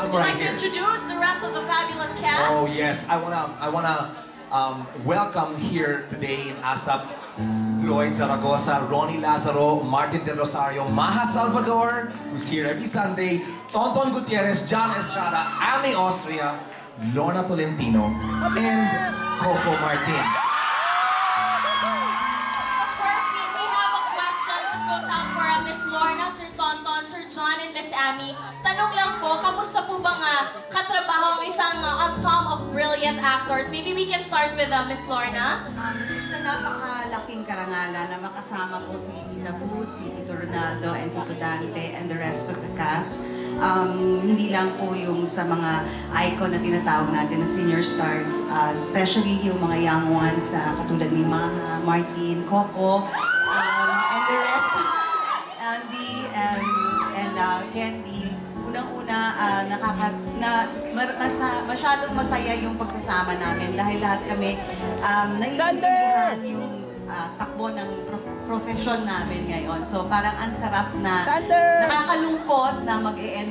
Would you right like to here. introduce the rest of the fabulous cast? Oh yes, I wanna welcome here today in ASAP Lloyd Zaragoza, Ronnie Lazaro, Martin Del Rosario, Maha Salvador, who's here every Sunday, Tonton Gutierrez, John Estrada, Amy Austria, Lorna Tolentino, and Coco Martin. Of course, we have a question. This goes out for Miss Lorna, Sir Tonton, Sir John, and Miss Amy. Tanong lang po, kamusta po bang katrabaho ang isang ensemble of brilliant actors? Maybe we can start with Miss Lorna. Sa napakalaking karangalan na makasama po si Tita Boots, si Tito Ronaldo, and Tito Dante, and the rest of the cast. Hindi lang po yung sa mga icon na tinatawag natin na senior stars, especially yung mga young ones na katulad ni Maha, Martin, Coco, and the rest, Andy, and Candy. Unang-una, masyadong masaya yung pagsasama namin dahil lahat kami naiintindihan yung takbo ng profession namin ngayon. So parang ang sarap na nakakalungkot na mag-e-end